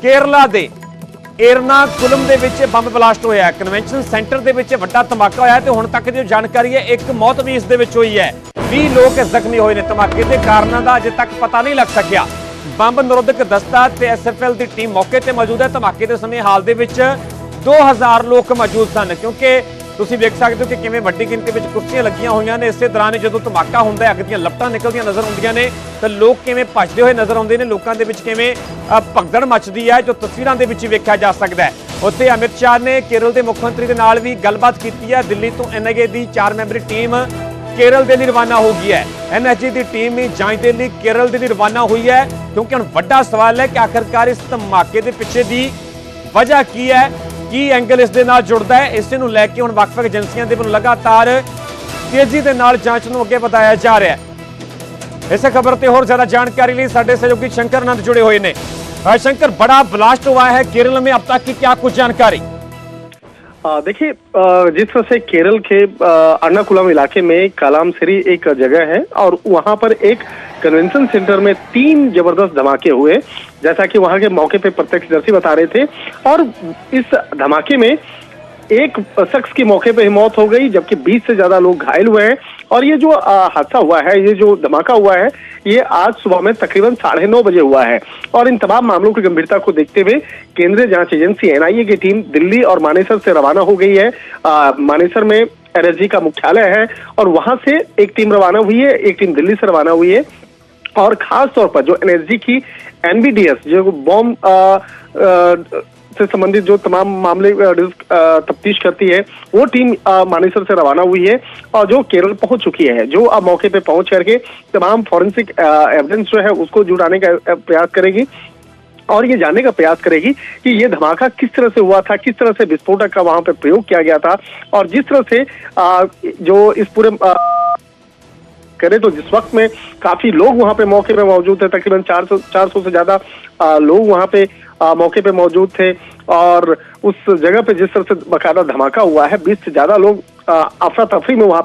केरला दे एर्नाकुलम दे विच बंब blast होया है। Convention centre दे विच वड्डा धमाका होया ते हुण तक जो जानकारी है एक मौत भी इस दे विच होई है। 20 लोग जख्मी होए ने। धमाके के कारणों का अजे तक पता नहीं लग सकिया। बंब निरोधक दस्ता ते SFL की टीम मौके पर मौजूद है। धमाके के समय हाल दे विच 2000 लोग मौजूद सन, क्योंकि तुसीं देख सकते हो कि किवें वड्डी गिनती में कुर्सियां लगियां हुई ने। इस दौरान जो धमाका होंदा है, अग दीयां लपटां निकलदियां नज़र आउंदियां ने तो लोग किवें भजदे हुए नज़र आउंदे ने। लोकां दे विच किवें भगदड़ मचदी है, जो तस्वीरां दे विच वेखिया जा सकदा है। उत्थे अमित शाह ने केरल के मुख्यमंत्री दे नाल भी गलबात की है। दिल्ली तो NIA की 4 मैंबरी टीम केरल के लिए रवाना हो गई है। NSG की टीम भी जांच के लिए केरल के लिए रवाना हुई है, क्योंकि हुण वड्डा सवाल है कि आखिरकार इस धमाके के पिछे की वजह की है, की एंगल इस दे नाल जुड़दा है। इस नूं लैके हुण वख-वख एजेंसियां दे वल्लों लगातार तेजी दे नाल जांच नूं अगे वधाया जा रहा है। इस खबर ते होर ज्यादा जानकारी लिए साडे सहयोगी शंकर नंद जुड़े हुए ने। शंकर, बड़ा ब्लास्ट हुआ है केरल में, अब तक की क्या कुछ जानकारी? देखिए, जिस तरह से केरल के अर्नाकुलम इलाके में कालामसरी एक जगह है और वहां पर एक कन्वेंशन सेंटर में 3 जबरदस्त धमाके हुए, जैसा कि वहां के मौके पे प्रत्यक्षदर्शी बता रहे थे। और इस धमाके में एक शख्स की मौके पे ही मौत हो गई, जबकि 20 से ज्यादा लोग घायल हुए हैं। और ये जो हादसा हुआ है, ये जो धमाका हुआ है, ये आज सुबह में तकरीबन 9:30 बजे हुआ है। और इन तमाम मामलों की गंभीरता को देखते हुए केंद्रीय जांच एजेंसी NIA की टीम दिल्ली और मानेसर से रवाना हो गई है। मानेसर में NSG का मुख्यालय है और वहां से एक टीम रवाना हुई है, एक टीम दिल्ली से रवाना हुई है। और खास तौर पर जो NSG की NBDS जो बॉम्ब से संबंधित जो तमाम मामले तफ्तीश करती है, वो टीम मानेसर से रवाना हुई है और जो केरल पहुंच चुकी है, जो अब मौके पे पहुंच करके तमाम फॉरेंसिक एविडेंस जो है उसको जुटाने का प्रयास करेगी और ये जानने का प्रयास करेगी कि ये धमाका किस तरह से हुआ था, किस तरह से विस्फोटक का वहां पे प्रयोग किया गया था। और जिस तरह से जो इस पूरे करें तो जिस वक्त में काफी लोग वहां पे मौके पे मौजूद थे, तकरीबन 400 से ज्यादा लोग वहां पे मौके पे मौजूद थे। और उस जगह पे जिस तरह से बाकायदा धमाका हुआ है, 20 से ज्यादा लोग अफरा तफरी में वहां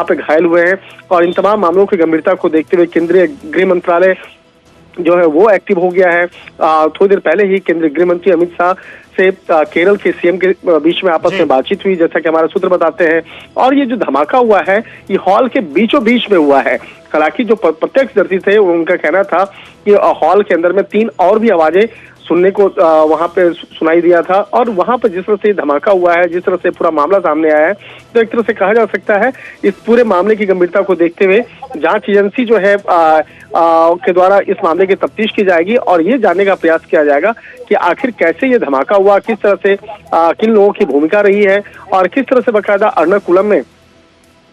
पे घायल हुए हैं। और इन तमाम मामलों की गंभीरता को देखते हुए केंद्रीय गृह मंत्रालय जो है वो एक्टिव हो गया है। थोड़ी देर पहले ही केंद्रीय गृह मंत्री अमित शाह से केरल के CM के बीच में आपस में बातचीत हुई, जैसा कि हमारे सूत्र बताते हैं। और ये जो धमाका हुआ है, ये हॉल के बीचों बीच में हुआ है। हालांकि जो प्रत्यक्षदर्शी थे उनका कहना था कि हॉल के अंदर में 3 और भी आवाजें सुनने को वहां पे सुनाई दिया था। और वहां पर जिस तरह से धमाका हुआ है, जिस तरह से पूरा मामला सामने आया है, तो एक तरह से कहा जा सकता है इस पूरे मामले की गंभीरता को देखते हुए जांच एजेंसी जो है के द्वारा इस मामले की तफ्तीश की जाएगी और ये जानने का प्रयास किया जाएगा कि आखिर कैसे ये धमाका हुआ, किस तरह से किन लोगों की भूमिका रही है और किस तरह से बाकायदा अर्नाकुलम में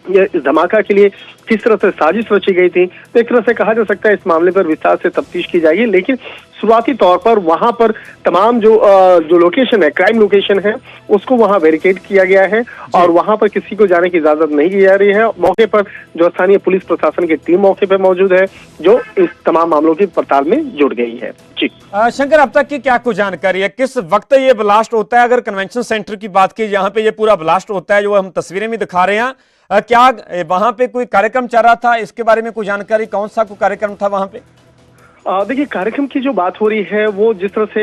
ये इस धमाका के लिए किस तरह से साजिश रची गई थी। तो एक तरह से कहा जा सकता है इस मामले पर विस्तार से तफ्तीश की जाएगी। लेकिन शुरुआती तौर पर वहां पर तमाम जो लोकेशन है, क्राइम लोकेशन है, उसको वहां बैरिकेड किया गया है और वहां पर किसी को जाने की इजाजत नहीं दी जा रही है। मौके पर जो स्थानीय पुलिस प्रशासन की टीम मौके पर मौजूद है, जो इस तमाम मामलों की पड़ताल में जुड़ गई है। जी शंकर, अब तक की क्या कुछ जानकारी है, किस वक्त ये ब्लास्ट होता है? अगर कन्वेंशन सेंटर की बात की, जहां पे ये पूरा ब्लास्ट होता है, जो हम तस्वीरें भी दिखा रहे हैं, क्या वहां पे कोई कार्यक्रम चल रहा था? इसके बारे में कोई जानकारी, कौन सा कोई कार्यक्रम था वहां पे? देखिए, कार्यक्रम की जो बात हो रही है वो जिस तरह से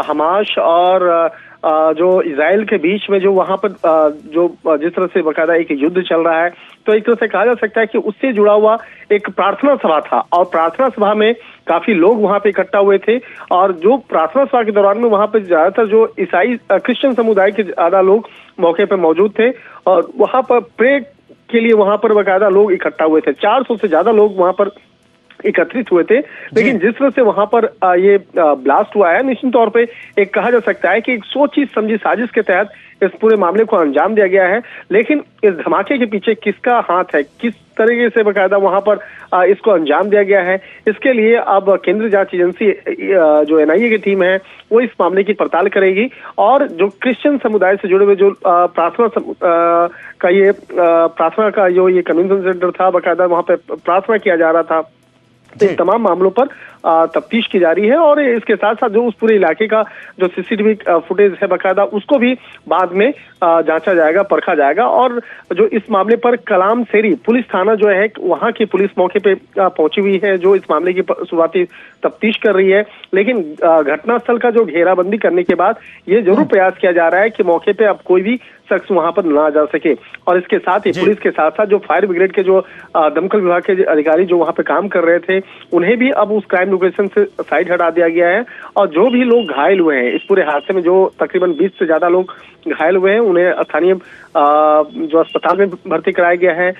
हमास और जो इजराइल के बीच में जो वहां पर जो जिस तरह से बाकायदा एक युद्ध चल रहा है, तो एक तरह से कहा जा सकता है कि उससे जुड़ा हुआ एक प्रार्थना सभा था। और प्रार्थना सभा में काफी लोग वहां पे इकट्ठा हुए थे और जो प्रार्थना सभा के दौरान में वहां पे ज्यादातर जो ईसाई क्रिश्चियन समुदाय के ज्यादा लोग मौके पे मौजूद थे और वहां पर प्रे के लिए वहां पर बाकायदा लोग इकट्ठा हुए थे। 400 से ज्यादा लोग वहां पर एकत्रित हुए थे। लेकिन जिस तरह से वहां पर ये ब्लास्ट हुआ है, निश्चित तौर पे एक कहा जा सकता है कि एक सोची समझी साजिश के तहत इस पूरे मामले को अंजाम दिया गया है। लेकिन इस धमाके के पीछे किसका हाथ है, किस तरीके से बाकायदा वहां पर इसको अंजाम दिया गया है, इसके लिए अब केंद्रीय जांच एजेंसी जो NIA की टीम है वो इस मामले की पड़ताल करेगी। और जो क्रिश्चियन समुदाय से जुड़े हुए जो प्रार्थना का जो ये कन्वेंशन सेंटर था, बाकायदा वहां पे प्रार्थना किया जा रहा था, तो इन तमाम मामलों पर तफ्तीश की जा रही है और इसके साथ साथ जो उस पूरे इलाके का जो सीसीटीवी फुटेज है बकायदा उसको भी बाद में जांचा जाएगा, परखा जाएगा। और जो इस मामले पर कलाम सेरी पुलिस थाना जो है वहां की पुलिस मौके पे पहुंची हुई है, जो इस मामले की शुरुआती तफ्तीश कर रही है। लेकिन घटनास्थल का जो घेराबंदी करने के बाद ये जरूर प्रयास किया जा रहा है कि मौके पे अब कोई भी शख्स वहां पर ना जा सके। और इसके साथ ही पुलिस के साथ साथ जो फायर ब्रिगेड के जो दमकल विभाग के अधिकारी जो वहां पे काम कर रहे थे उन्हें भी अब उस क्राइम लोकेशन से साइड हटा दिया गया है। और जो भी लोग घायल हुए हैं इस पूरे हादसे में, जो तकरीबन 20 से ज्यादा लोग घायल हुए हैं, उन्हें स्थानीय जो अस्पताल में भर्ती कराया गया है।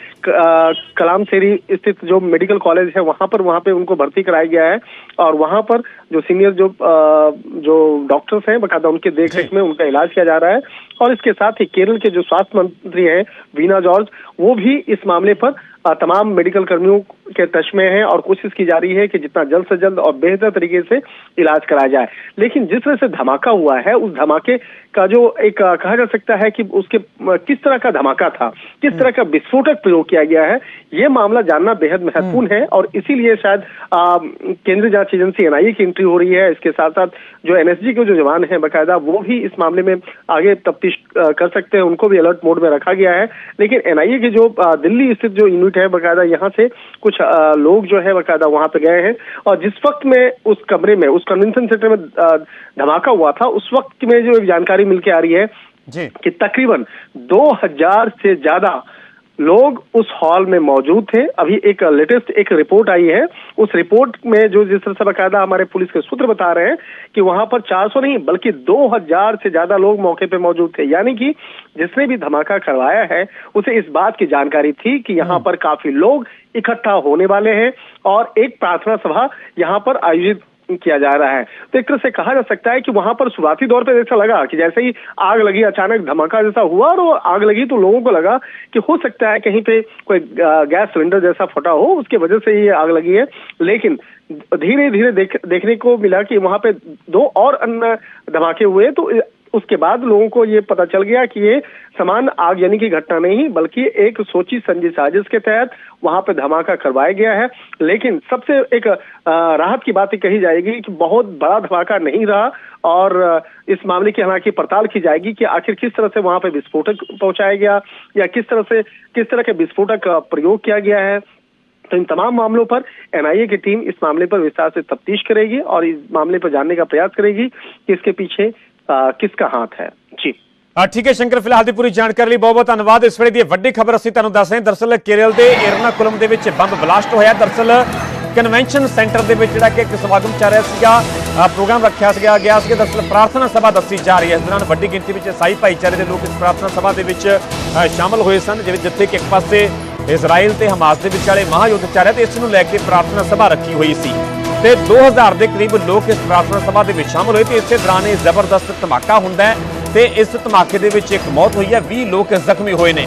कलाम सेरी स्थित जो मेडिकल कॉलेज है वहां पे उनको भर्ती कराया गया है। और वहां पर जो सीनियर जो डॉक्टर्स हैं बकायदा उनके देखरेख में उनका इलाज किया जा रहा है। और इसके साथ ही केरल के जो स्वास्थ्य मंत्री हैं वीना जॉर्ज, वो भी इस मामले पर तमाम मेडिकल कर्मियों के टच में हैं और कोशिश की जा रही है कि जितना जल्द से जल्द और बेहतर तरीके से इलाज कराया जाए। लेकिन जिस तरह से धमाका हुआ है उस धमाके का जो एक कहा जा सकता है कि उसके किस तरह का धमाका था, किस तरह का विस्फोटक प्रयोग किया गया है, ये मामला जानना बेहद महत्वपूर्ण है। और इसीलिए शायद केंद्रीय जांच एजेंसी एनआईए की एंट्री हो रही है। इसके साथ साथ जो एनएसजी के जो जवान हैं बकायदा वो भी इस मामले में आगे तफ्तीश कर सकते हैं, उनको भी अलर्ट मोड में रखा गया है। लेकिन एनआईए की जो दिल्ली स्थित जो यूनिट है बकायदा यहाँ से कुछ लोग जो है बकायदा वहां पे गए हैं। और जिस वक्त में उस कमरे में उस कन्वेंशन सेंटर में धमाका हुआ था उस वक्त में जो एक जानकारी मिलके आ रही है कि तकरीबन 2000 से ज्यादा लोग उस हॉल में मौजूद थे। अभी एक लेटेस्ट एक रिपोर्ट आई है, उस रिपोर्ट में जो जिस तरह से बकायदा हमारे पुलिस के सूत्र बता रहे हैं कि वहां पर 400 नहीं बल्कि 2000 से ज्यादा लोग मौके पे मौजूद थे। यानी कि जिसने भी धमाका करवाया है उसे इस बात की जानकारी थी कि यहाँ पर काफी लोग इकट्ठा होने वाले हैं और एक प्रार्थना सभा यहाँ पर आयोजित किया जा रहा है। तो एक तरह से कहा जा सकता है कि वहां पर शुरुआती दौर पे ऐसा लगा कि जैसे ही आग लगी, अचानक धमाका जैसा हुआ और वो आग लगी तो लोगों को लगा कि हो सकता है कहीं पे कोई गैस सिलेंडर जैसा फटा हो, उसके वजह से ये आग लगी है। लेकिन धीरे धीरे देखने को मिला कि वहां पे 2 और अन्य धमाके हुए। तो उसके बाद लोगों को ये पता चल गया कि ये समान आग यानी कि घटना नहीं बल्कि एक सोची समझी साजिश के तहत वहां पे धमाका करवाया गया है। लेकिन सबसे एक राहत की बात कही जाएगी कि बहुत बड़ा धमाका नहीं रहा और इस मामले की हालांकि पड़ताल की जाएगी कि आखिर किस तरह से वहां पे विस्फोटक पहुंचाया गया या किस तरह के विस्फोटक का प्रयोग किया गया है। तो इन तमाम मामलों पर एनआईए की टीम इस मामले पर विस्तार से तफ्तीश करेगी और इस मामले पर जानने का प्रयास करेगी कि इसके पीछे किसका हाथ है। जी ठीक है शंकर, फिलहाल ਦੀ ਪੂਰੀ ਜਾਣਕਾਰੀ ਲਈ ਬਹੁਤ-ਬਹੁਤ ਧੰਨਵਾਦ। ਇਸ ਵੇਲੇ ਦੀ ਵੱਡੀ ਖਬਰ ਅਸੀਂ ਤੁਹਾਨੂੰ ਦੱਸ ਰਹੇ ਹਾਂ। ਦਰਅਸਲ ਕੇਰਲ ਦੇ ਏਰਨਾਕੁਲਮ ਦੇ ਵਿੱਚ ਬੰਬ ਬਲਾਸਟ ਹੋਇਆ। ਦਰਅਸਲ ਕਨਵੈਨਸ਼ਨ ਸੈਂਟਰ ਦੇ ਵਿੱਚ ਜਿਹੜਾ ਕਿ ਇੱਕ ਸਮਾਗਮ ਚੱਲ ਰਿਹਾ ਸੀਗਾ, ਪ੍ਰੋਗਰਾਮ ਰੱਖਿਆ ਗਿਆ ਸੀ। ਦਰਅਸਲ ਪ੍ਰਾਰਥਨਾ ਸਭਾ ਦੱਸੀ ਜਾ ਰਹੀ ਹੈ। ਇਸ ਦੌਰਾਨ ਵੱਡੀ ਗਿਣਤੀ ਵਿੱਚ ਈਸਾਈ ਭਾਈਚਾਰੇ ਦੇ ਲੋਕ ਇਸ ਪ੍ਰਾਰਥਨਾ ਸਭਾ ਦੇ ਵਿੱਚ ਸ਼ਾਮਲ ਹੋਏ ਸਨ, ਜਿੱਥੇ ਕਿ ਇੱਕ ਪਾਸੇ ਇਜ਼ਰਾਈਲ ਤੇ ਹਮਾਸ ਦੇ ਵਿਚਾਲੇ ਮਹਾਯੁੱਧ ਚੱਲ ਰਿਹਾ ਤੇ ਇਸ ਨੂੰ ਲੈ ਕੇ ਪ੍ਰਾਰਥਨਾ ਸਭਾ ਰੱਖੀ ਹੋਈ ਸੀ ਤੇ 2000 ਦੇ ਕਰੀਬ ਲੋਕ ਇਸ ਪ੍ਰਾਰਥਨਾ ਸਭਾ ਦੇ ਵਿੱਚ ਸ਼ਾਮਲ ਹੋਏ ਤੇ ਇਸੇ ਦੌਰਾਨ ਇਹ ਜ਼ਬਰਦਸਤ ਧਮਾਕਾ ਹੁੰਦਾ ਹੈ ਤੇ ਇਸ ਧਮਾਕੇ ਦੇ ਵਿੱਚ ਇੱਕ ਮੌਤ ਹੋਈ ਹੈ, 20 ਲੋਕ ਜ਼ਖਮੀ ਹੋਏ ਨੇ।